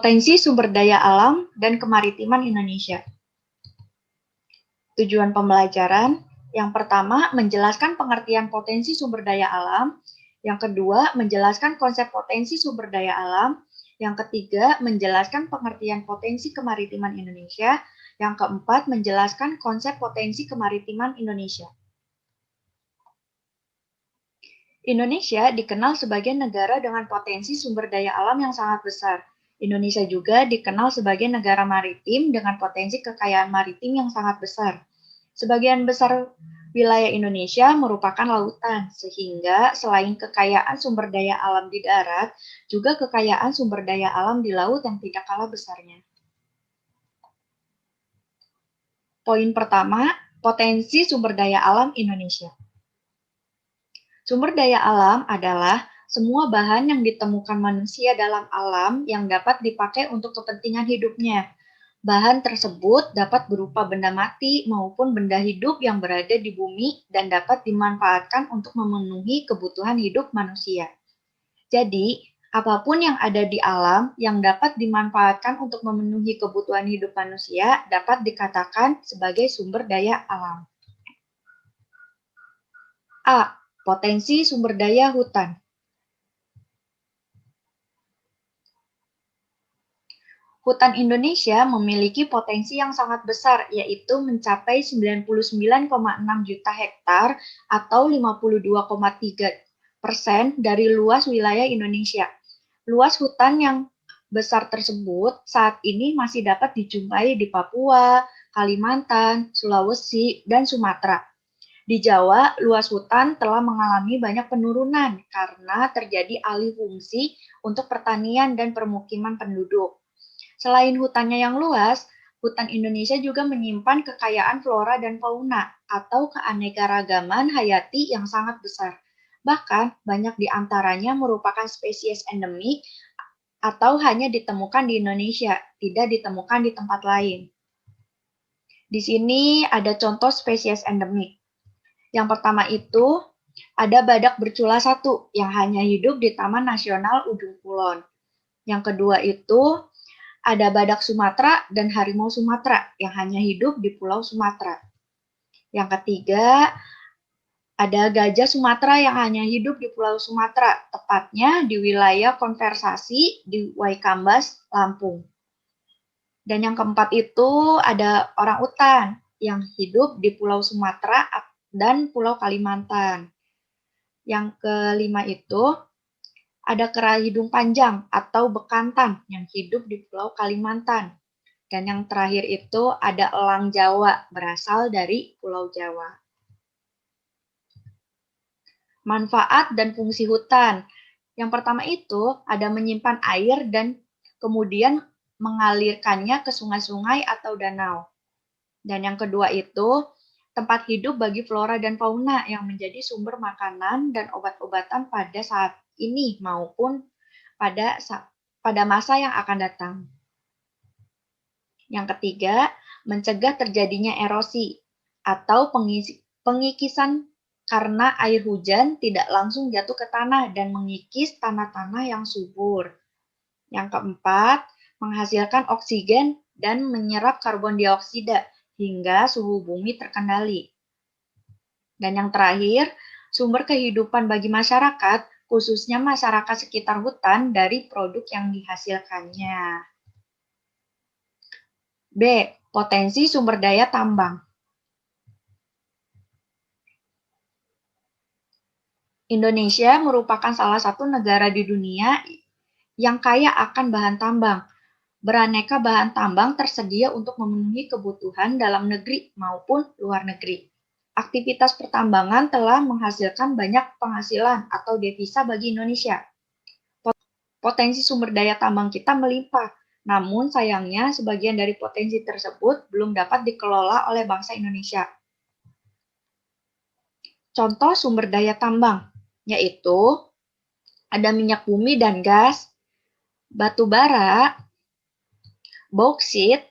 Potensi sumber daya alam dan kemaritiman Indonesia. Tujuan pembelajaran, yang pertama menjelaskan pengertian potensi sumber daya alam, yang kedua menjelaskan konsep potensi sumber daya alam, yang ketiga menjelaskan pengertian potensi kemaritiman Indonesia, yang keempat menjelaskan konsep potensi kemaritiman Indonesia. Indonesia dikenal sebagai negara dengan potensi sumber daya alam yang sangat besar. Indonesia juga dikenal sebagai negara maritim dengan potensi kekayaan maritim yang sangat besar. Sebagian besar wilayah Indonesia merupakan lautan, sehingga selain kekayaan sumber daya alam di darat, juga kekayaan sumber daya alam di laut yang tidak kalah besarnya. Poin pertama, potensi sumber daya alam Indonesia. Sumber daya alam adalah semua bahan yang ditemukan manusia dalam alam yang dapat dipakai untuk kepentingan hidupnya. Bahan tersebut dapat berupa benda mati maupun benda hidup yang berada di bumi dan dapat dimanfaatkan untuk memenuhi kebutuhan hidup manusia. Jadi, apapun yang ada di alam yang dapat dimanfaatkan untuk memenuhi kebutuhan hidup manusia dapat dikatakan sebagai sumber daya alam. A. Potensi sumber daya hutan. Hutan Indonesia memiliki potensi yang sangat besar, yaitu mencapai 99,6 juta hektar atau 52,3% dari luas wilayah Indonesia. Luas hutan yang besar tersebut saat ini masih dapat dijumpai di Papua, Kalimantan, Sulawesi, dan Sumatera. Di Jawa, luas hutan telah mengalami banyak penurunan karena terjadi alih fungsi untuk pertanian dan permukiman penduduk. Selain hutannya yang luas, hutan Indonesia juga menyimpan kekayaan flora dan fauna atau keanekaragaman hayati yang sangat besar. Bahkan, banyak di antaranya merupakan spesies endemik atau hanya ditemukan di Indonesia, tidak ditemukan di tempat lain. Di sini ada contoh spesies endemik. Yang pertama itu, ada badak bercula 1 yang hanya hidup di Taman Nasional Ujung Kulon. Yang kedua itu, ada badak Sumatera dan harimau Sumatera yang hanya hidup di Pulau Sumatera. Yang ketiga, ada gajah Sumatera yang hanya hidup di Pulau Sumatera, tepatnya di wilayah konservasi di Waikambas, Lampung. Dan yang keempat itu ada orangutan yang hidup di Pulau Sumatera dan Pulau Kalimantan. Yang kelima itu ada kera hidung panjang atau bekantan yang hidup di Pulau Kalimantan. Dan yang terakhir itu ada elang Jawa, berasal dari Pulau Jawa. Manfaat dan fungsi hutan. Yang pertama itu ada menyimpan air dan kemudian mengalirkannya ke sungai-sungai atau danau. Dan yang kedua itu tempat hidup bagi flora dan fauna yang menjadi sumber makanan dan obat-obatan pada saat ini maupun pada masa yang akan datang. Yang ketiga, mencegah terjadinya erosi atau pengikisan karena air hujan tidak langsung jatuh ke tanah dan mengikis tanah-tanah yang subur. Yang keempat, menghasilkan oksigen dan menyerap karbon dioksida hingga suhu bumi terkendali. Dan yang terakhir, sumber kehidupan bagi masyarakat, khususnya masyarakat sekitar hutan dari produk yang dihasilkannya. B. Potensi sumber daya tambang. Indonesia merupakan salah satu negara di dunia yang kaya akan bahan tambang. Beraneka bahan tambang tersedia untuk memenuhi kebutuhan dalam negeri maupun luar negeri. Aktivitas pertambangan telah menghasilkan banyak penghasilan atau devisa bagi Indonesia. Potensi sumber daya tambang kita melimpah. Namun sayangnya sebagian dari potensi tersebut belum dapat dikelola oleh bangsa Indonesia. Contoh sumber daya tambang, yaitu ada minyak bumi dan gas, batu bara, bauksit,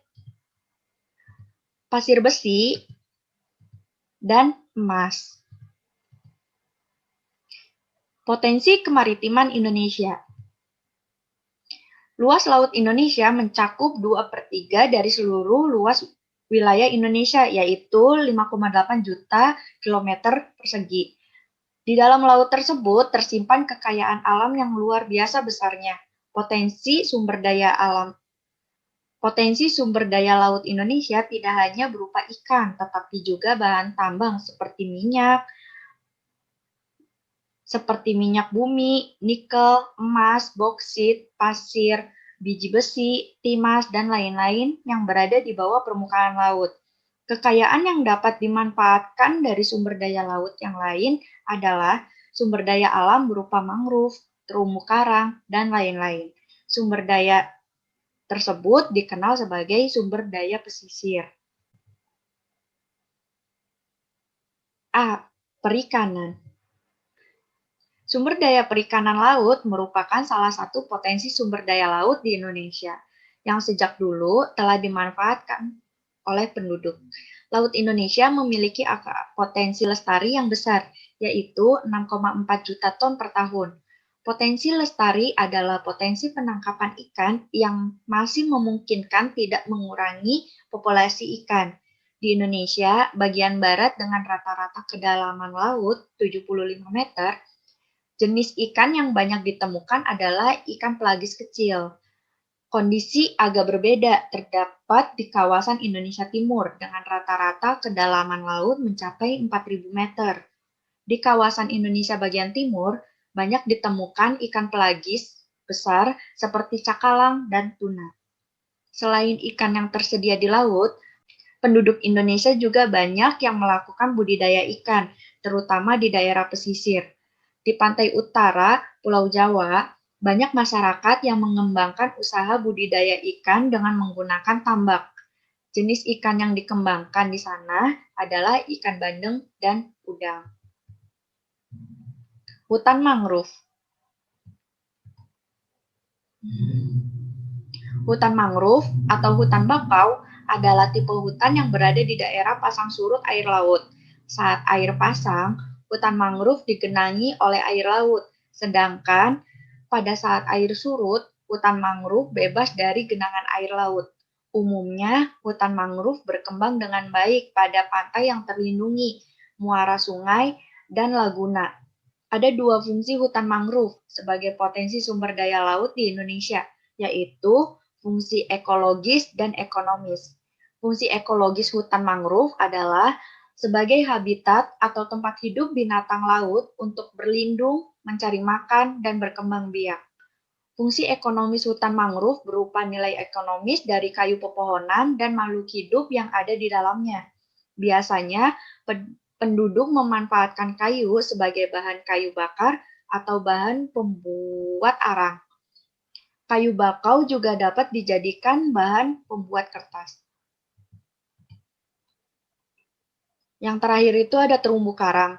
pasir besi, dan emas. Potensi kemaritiman Indonesia. Luas laut Indonesia mencakup 2/3 dari seluruh luas wilayah Indonesia, yaitu 5,8 juta kilometer persegi. Di dalam laut tersebut tersimpan kekayaan alam yang luar biasa besarnya. Potensi sumber daya laut Indonesia tidak hanya berupa ikan, tetapi juga bahan tambang seperti minyak bumi, nikel, emas, boksit, pasir, biji besi, timas, dan lain-lain yang berada di bawah permukaan laut. Kekayaan yang dapat dimanfaatkan dari sumber daya laut yang lain adalah sumber daya alam berupa mangrove, terumbu karang, dan lain-lain. Sumber daya tersebut dikenal sebagai sumber daya pesisir. A. Perikanan. Sumber daya perikanan laut merupakan salah satu potensi sumber daya laut di Indonesia yang sejak dulu telah dimanfaatkan oleh penduduk. Laut Indonesia memiliki potensi lestari yang besar, yaitu 6,4 juta ton per tahun. Potensi lestari adalah potensi penangkapan ikan yang masih memungkinkan tidak mengurangi populasi ikan. Di Indonesia, bagian barat dengan rata-rata kedalaman laut 75 meter, jenis ikan yang banyak ditemukan adalah ikan pelagis kecil. Kondisi agak berbeda terdapat di kawasan Indonesia Timur dengan rata-rata kedalaman laut mencapai 4.000 meter. Di kawasan Indonesia bagian timur, banyak ditemukan ikan pelagis besar seperti cakalang dan tuna. Selain ikan yang tersedia di laut, penduduk Indonesia juga banyak yang melakukan budidaya ikan, terutama di daerah pesisir. Di pantai utara Pulau Jawa, banyak masyarakat yang mengembangkan usaha budidaya ikan dengan menggunakan tambak. Jenis ikan yang dikembangkan di sana adalah ikan bandeng dan udang. Hutan mangrove. Hutan mangrove atau hutan bakau adalah tipe hutan yang berada di daerah pasang surut air laut. Saat air pasang, hutan mangrove digenangi oleh air laut, sedangkan pada saat air surut, hutan mangrove bebas dari genangan air laut. Umumnya, hutan mangrove berkembang dengan baik pada pantai yang terlindungi, muara sungai, dan laguna. Ada dua fungsi hutan mangrove sebagai potensi sumber daya laut di Indonesia, yaitu fungsi ekologis dan ekonomis. Fungsi ekologis hutan mangrove adalah sebagai habitat atau tempat hidup binatang laut untuk berlindung, mencari makan, dan berkembang biak. Fungsi ekonomis hutan mangrove berupa nilai ekonomis dari kayu pepohonan dan makhluk hidup yang ada di dalamnya. Biasanya, penduduk memanfaatkan kayu sebagai bahan kayu bakar atau bahan pembuat arang. Kayu bakau juga dapat dijadikan bahan pembuat kertas. Yang terakhir itu ada terumbu karang.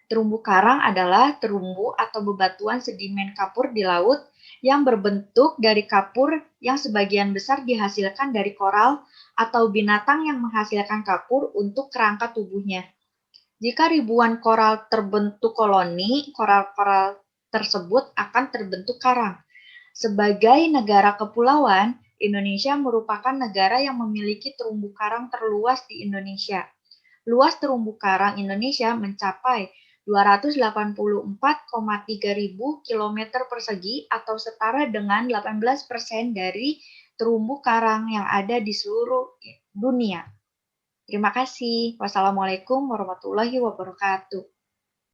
Terumbu karang adalah terumbu atau bebatuan sedimen kapur di laut yang berbentuk dari kapur yang sebagian besar dihasilkan dari koral atau binatang yang menghasilkan kapur untuk kerangka tubuhnya. Jika ribuan koral terbentuk koloni, koral-koral tersebut akan terbentuk karang. Sebagai negara kepulauan, Indonesia merupakan negara yang memiliki terumbu karang terluas di Indonesia. Luas terumbu karang Indonesia mencapai 284,3 ribu kilometer persegi atau setara dengan 18% dari terumbu karang yang ada di seluruh dunia. Terima kasih. Wassalamualaikum warahmatullahi wabarakatuh.